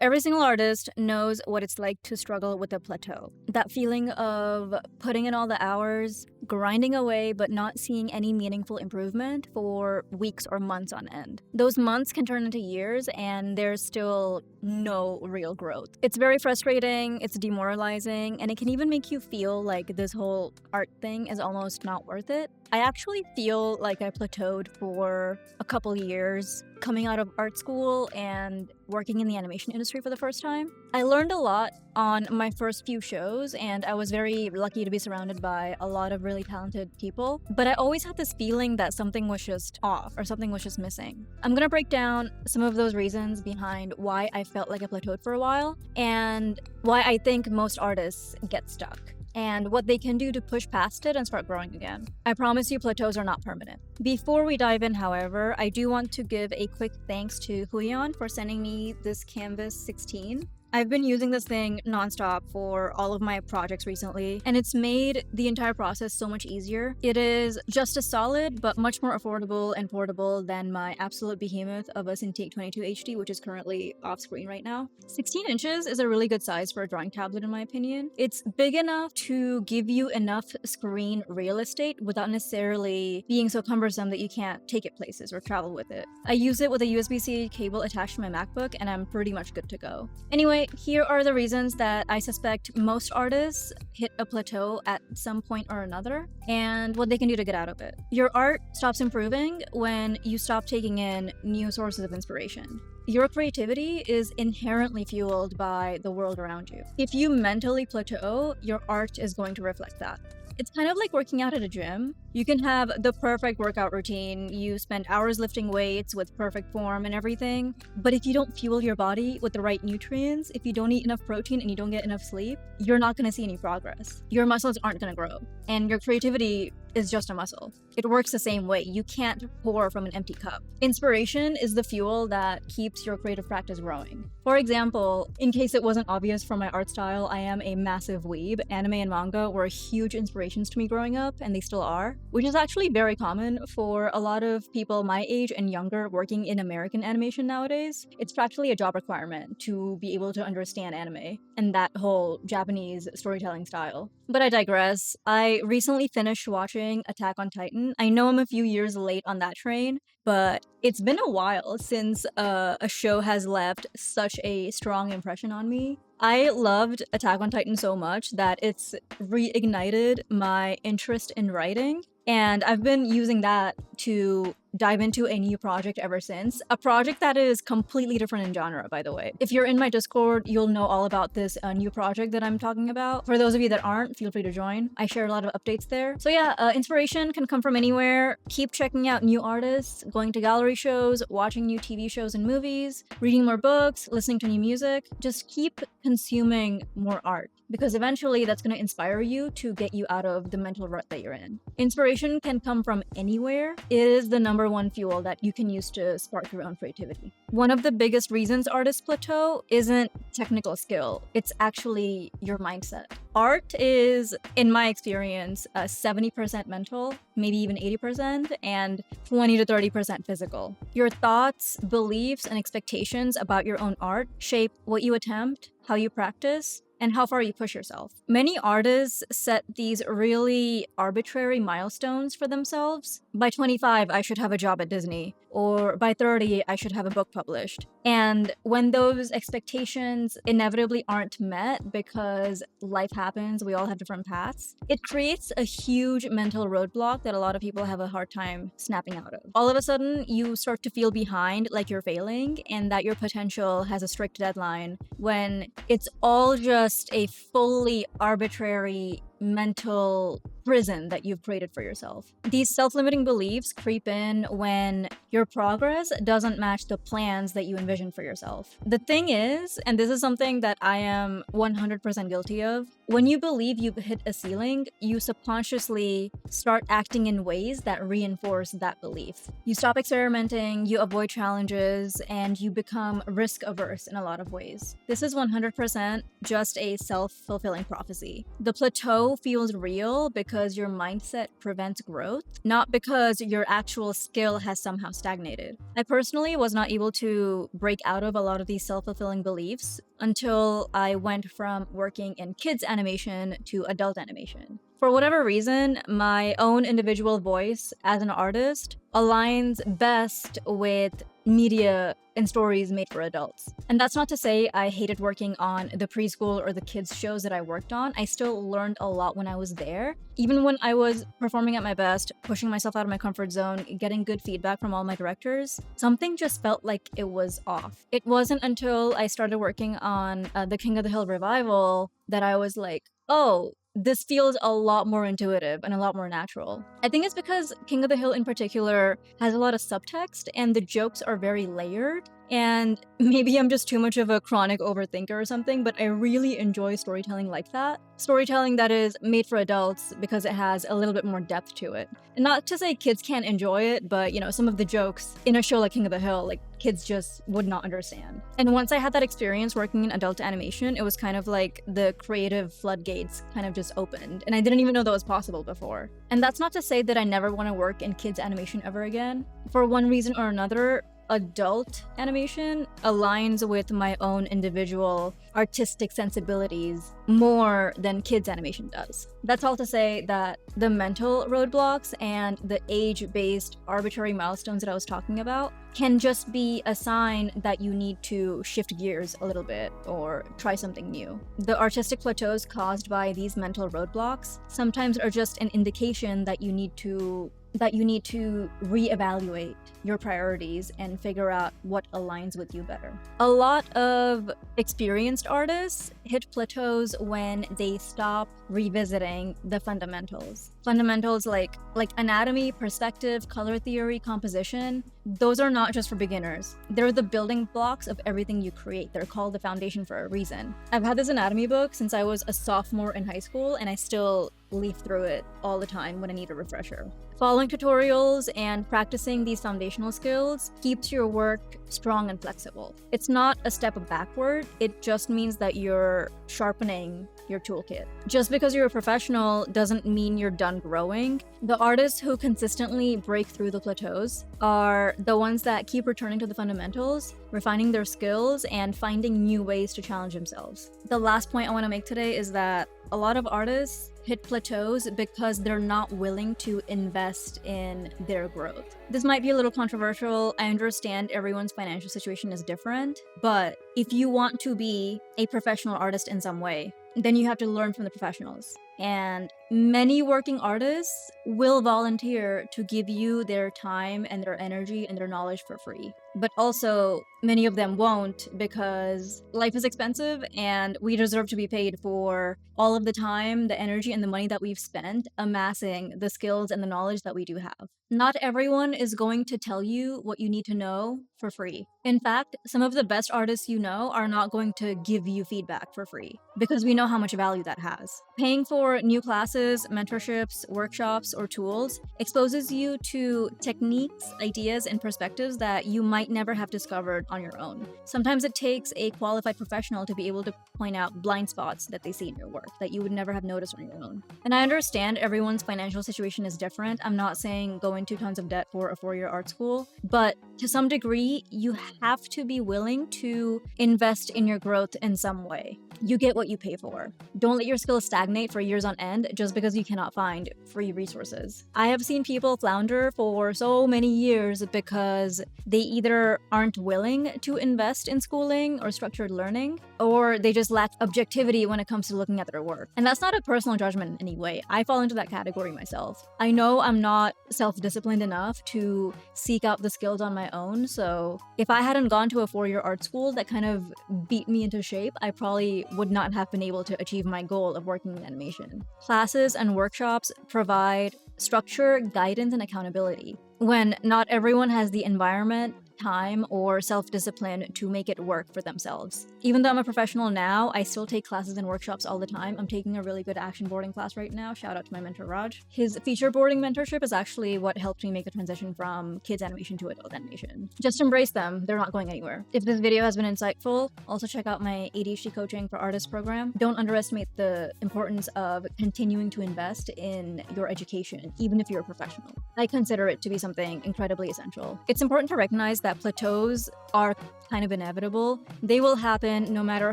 Every single artist knows what it's like to struggle with a plateau. That feeling of putting in all the hours, grinding away, but not seeing any meaningful improvement for weeks or months on end. Those months can turn into years, and there's still no real growth. It's very frustrating, it's demoralizing, and it can even make you feel like this whole art thing is almost not worth it. I actually feel like I plateaued for a couple years coming out of art school and working in the animation industry for the first time. I learned a lot on my first few shows, and I was very lucky to be surrounded by a lot of really talented people. But I always had this feeling that something was just off or something was just missing. I'm gonna break down some of those reasons behind why I felt like I plateaued for a while and why I think most artists get stuck, and what they can do to push past it and start growing again. I promise you, plateaus are not permanent. Before we dive in, however, I do want to give a quick thanks to Huion for sending me this Canvas 16. I've been using this thing nonstop for all of my projects recently, and it's made the entire process so much easier. It is just as solid, but much more affordable and portable than my absolute behemoth of a Cintiq 22 HD, which is currently off screen right now. 16 inches is a really good size for a drawing tablet, in my opinion. It's big enough to give you enough screen real estate without necessarily being so cumbersome that you can't take it places or travel with it. I use it with a USB-C cable attached to my MacBook, and I'm pretty much good to go. Anyway, here are the reasons that I suspect most artists hit a plateau at some point or another, and what they can do to get out of it. Your art stops improving when you stop taking in new sources of inspiration. Your creativity is inherently fueled by the world around you. If you mentally plateau, your art is going to reflect that. It's kind of like working out at a gym. You can have the perfect workout routine, you spend hours lifting weights with perfect form and everything, but if you don't fuel your body with the right nutrients, if you don't eat enough protein and you don't get enough sleep, you're not gonna see any progress. Your muscles aren't gonna grow, and your creativity is just a muscle. It works the same way. You can't pour from an empty cup. Inspiration is the fuel that keeps your creative practice growing. For example, in case it wasn't obvious from my art style, I am a massive weeb. Anime and manga were huge inspirations to me growing up, and they still are, which is actually very common for a lot of people my age and younger working in American animation nowadays. It's practically a job requirement to be able to understand anime and that whole Japanese storytelling style. But I digress. I recently finished watching Attack on Titan. I know I'm a few years late on that train, but it's been a while since a show has left such a strong impression on me. I loved Attack on Titan so much that it's reignited my interest in writing, and I've been using that to dive into a new project ever since. A project that is completely different in genre, by the way. If you're in my Discord, you'll know all about this new project that I'm talking about. For those of you that aren't, feel free to join. I share a lot of updates there. So yeah, inspiration can come from anywhere. Keep checking out new artists, going to gallery shows, watching new TV shows and movies, reading more books, listening to new music. Just keep consuming more art, because eventually that's going to inspire you to get you out of the mental rut that you're in. Inspiration can come from anywhere. It is the number one fuel that you can use to spark your own creativity. One of the biggest reasons artists plateau isn't technical skill, it's actually your mindset. Art is, in my experience, 70% mental, maybe even 80%, and 20 to 30% physical. Your thoughts, beliefs, and expectations about your own art shape what you attempt, how you practice, and how far you push yourself. Many artists set these really arbitrary milestones for themselves. By 25, I should have a job at Disney, or by 30, I should have a book published. And when those expectations inevitably aren't met because life happens, we all have different paths, it creates a huge mental roadblock that a lot of people have a hard time snapping out of. All of a sudden, you start to feel behind, like you're failing, and that your potential has a strict deadline, when it's all just a fully arbitrary mental prison that you've created for yourself. These self-limiting beliefs creep in when your progress doesn't match the plans that you envisioned for yourself. The thing is, and this is something that I am 100% guilty of, when you believe you've hit a ceiling, you subconsciously start acting in ways that reinforce that belief. You stop experimenting, you avoid challenges, and you become risk-averse in a lot of ways. This is 100% just a self-fulfilling prophecy. The plateau feels real because because your mindset prevents growth, not because your actual skill has somehow stagnated. I personally was not able to break out of a lot of these self-fulfilling beliefs until I went from working in kids animation to adult animation. For whatever reason, my own individual voice as an artist aligns best with media and stories made for adults. And that's not to say I hated working on the preschool or the kids shows that I worked on. I still learned a lot when I was there. Even when I was performing at my best, pushing myself out of my comfort zone, getting good feedback from all my directors, something just felt like it was off. It wasn't until I started working on the King of the Hill revival that I was like, oh, this feels a lot more intuitive and a lot more natural. I think it's because King of the Hill in particular has a lot of subtext and the jokes are very layered. And maybe I'm just too much of a chronic overthinker or something, but I really enjoy storytelling like that. Storytelling that is made for adults because it has a little bit more depth to it. And not to say kids can't enjoy it, but some of the jokes in a show like King of the Hill, like kids just would not understand. And once I had that experience working in adult animation, it was kind of like the creative floodgates kind of just opened. And I didn't even know that was possible before. And that's not to say that I never want to work in kids animation ever again. For one reason or another, adult animation aligns with my own individual artistic sensibilities more than kids animation does. That's all to say that the mental roadblocks and the age-based arbitrary milestones that I was talking about can just be a sign that you need to shift gears a little bit or try something new. The artistic plateaus caused by these mental roadblocks sometimes are just an indication that you need to reevaluate your priorities and figure out what aligns with you better. A lot of experienced artists hit plateaus when they stop revisiting the fundamentals. Fundamentals like anatomy, perspective, color theory, composition, those are not just for beginners. They're the building blocks of everything you create. They're called the foundation for a reason. I've had this anatomy book since I was a sophomore in high school, and I still leaf through it all the time when I need a refresher. Following tutorials and practicing these foundational skills keeps your work strong and flexible. It's not a step backward, it just means that you're sharpening your toolkit. Just because you're a professional doesn't mean you're done growing. The artists who consistently break through the plateaus are the ones that keep returning to the fundamentals, refining their skills, and finding new ways to challenge themselves. The last point I want to make today is that a lot of artists hit plateaus because they're not willing to invest in their growth. This might be a little controversial. I understand everyone's financial situation is different, but if you want to be a professional artist in some way, then you have to learn from the professionals. And many working artists will volunteer to give you their time and their energy and their knowledge for free. But also, many of them won't because life is expensive and we deserve to be paid for all of the time, the energy, and the money that we've spent amassing the skills and the knowledge that we do have. Not everyone is going to tell you what you need to know for free. In fact, some of the best artists you know are not going to give you feedback for free because we know how much value that has. Paying for new classes, mentorships, workshops, or tools exposes you to techniques, ideas, and perspectives that you might never have discovered on your own. Sometimes it takes a qualified professional to be able to point out blind spots that they see in your work that you would never have noticed on your own. And I understand everyone's financial situation is different. I'm not saying go into tons of debt for a 4-year art school, but to some degree, you have to be willing to invest in your growth in some way. You get what you pay for. Don't let your skills stagnate for years on end just because you cannot find free resources. I have seen people flounder for so many years because they either aren't willing to invest in schooling or structured learning, or they just lack objectivity when it comes to looking at their work. And that's not a personal judgment in any way. I fall into that category myself. I know I'm not self-disciplined enough to seek out the skills on my own, so if I hadn't gone to a 4-year art school that kind of beat me into shape, I probably would not have been able to achieve my goal of working in animation. Classes and workshops provide structure, guidance, and accountability. When not everyone has the environment, time or self-discipline to make it work for themselves. Even though I'm a professional now, I still take classes and workshops all the time. I'm taking a really good action boarding class right now. Shout out to my mentor, Raj. His feature boarding mentorship is actually what helped me make the transition from kids animation to adult animation. Just embrace them. They're not going anywhere. If this video has been insightful, also check out my ADHD coaching for artists program. Don't underestimate the importance of continuing to invest in your education, even if you're a professional. I consider it to be something incredibly essential. It's important to recognize that plateaus are kind of inevitable. They will happen no matter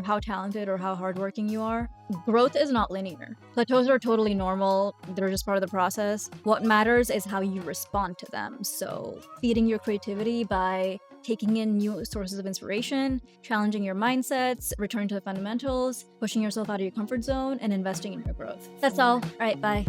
how talented or how hardworking you are. Growth is not linear. Plateaus are totally normal. They're just part of the process. What matters is how you respond to them. So feeding your creativity by taking in new sources of inspiration, challenging your mindsets, returning to the fundamentals, pushing yourself out of your comfort zone, and investing in your growth. That's all. All right, bye.